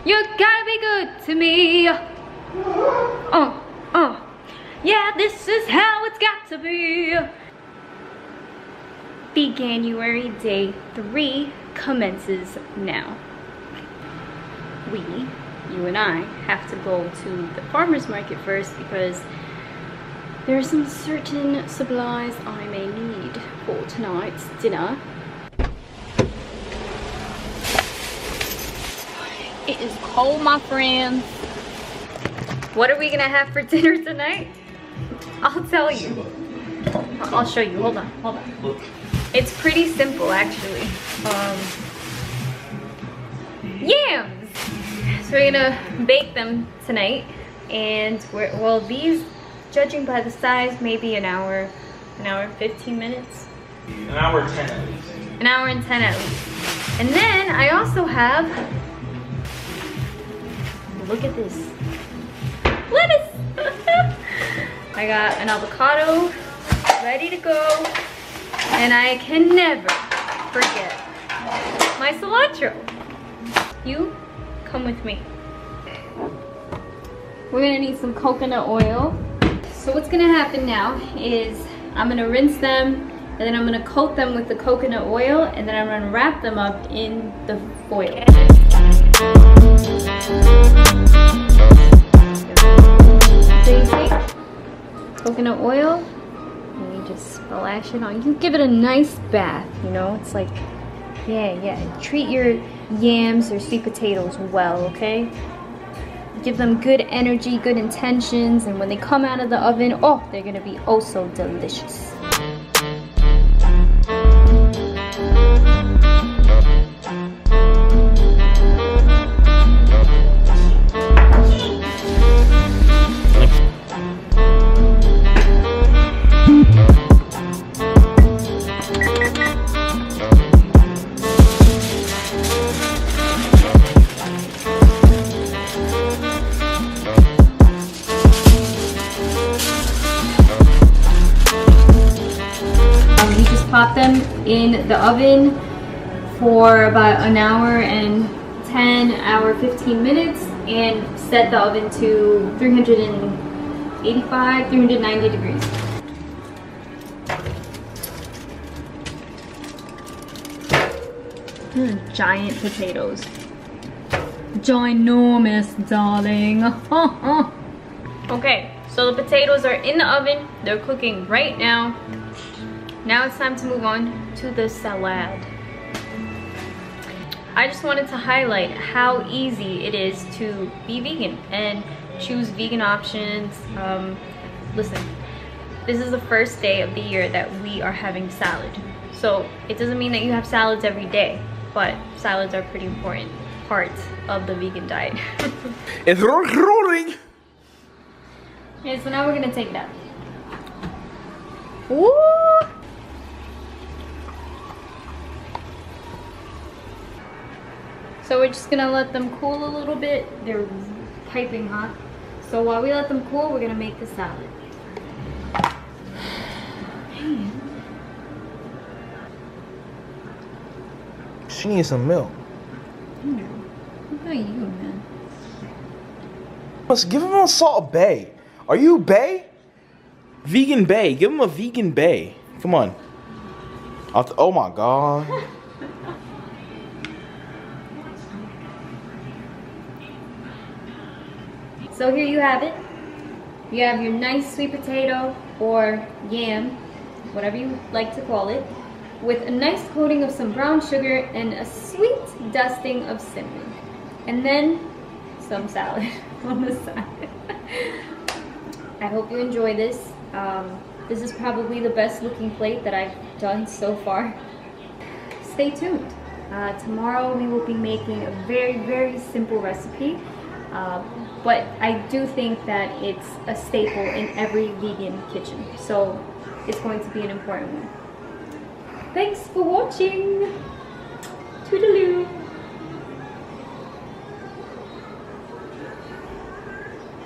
You gotta be good to me. Yeah, this is how it's got to be. Veganuary day 3 commences now. You and I, have to go to the farmer's market first because there are some certain supplies I may need for tonight's dinner. It is cold, my friends. What are we gonna have for dinner tonight? I'll tell you. I'll show you. Hold on. It's pretty simple, actually. Yams! So we're gonna bake them tonight, and well, these, judging by the size, maybe an hour and 15 minutes. An hour and 10 at least. An hour and 10 at least. And then I also have, look at this, lettuce. I got an avocado ready to go, and I can never forget my cilantro. You come with me. We're gonna need some coconut oil. So what's gonna happen now is I'm gonna rinse them, and then I'm gonna coat them with the coconut oil, and then I'm gonna wrap them up in the foil. So you take coconut oil and you just splash it on. You give it a nice bath, you know? It's like, yeah. Treat your yams or sweet potatoes well, okay? Give them good energy, good intentions, and when they come out of the oven, oh, they're gonna be oh so delicious. Pop them in the oven for about an hour and 15 minutes, and set the oven to 390 degrees. Giant potatoes. Ginormous, darling. Okay, so the potatoes are in the oven. They're cooking right now. Now it's time to move on to the salad. I just wanted to highlight how easy it is to be vegan and choose vegan options. Listen, this is the first day of the year that we are having salad. So it doesn't mean that you have salads every day, but salads are a pretty important part of the vegan diet. It's rolling. Okay, so now we're gonna take that. Woo! So we're just gonna let them cool a little bit. They're piping hot. So while we let them cool, we're gonna make the salad. She needs some milk. Look at you, man. Let's give him a salt bae. Are you bae? Vegan bae. Give him a vegan bae. Come on. Oh my god. So here you have it. You have your nice sweet potato or yam, whatever you like to call it, with a nice coating of some brown sugar and a sweet dusting of cinnamon. And then some salad on the side. I hope you enjoy this. This is probably the best looking plate that I've done so far. Stay tuned. Tomorrow we will be making a very, very simple recipe. But I do think that it's a staple in every vegan kitchen. So it's going to be an important one. Thanks for watching. Toodaloo.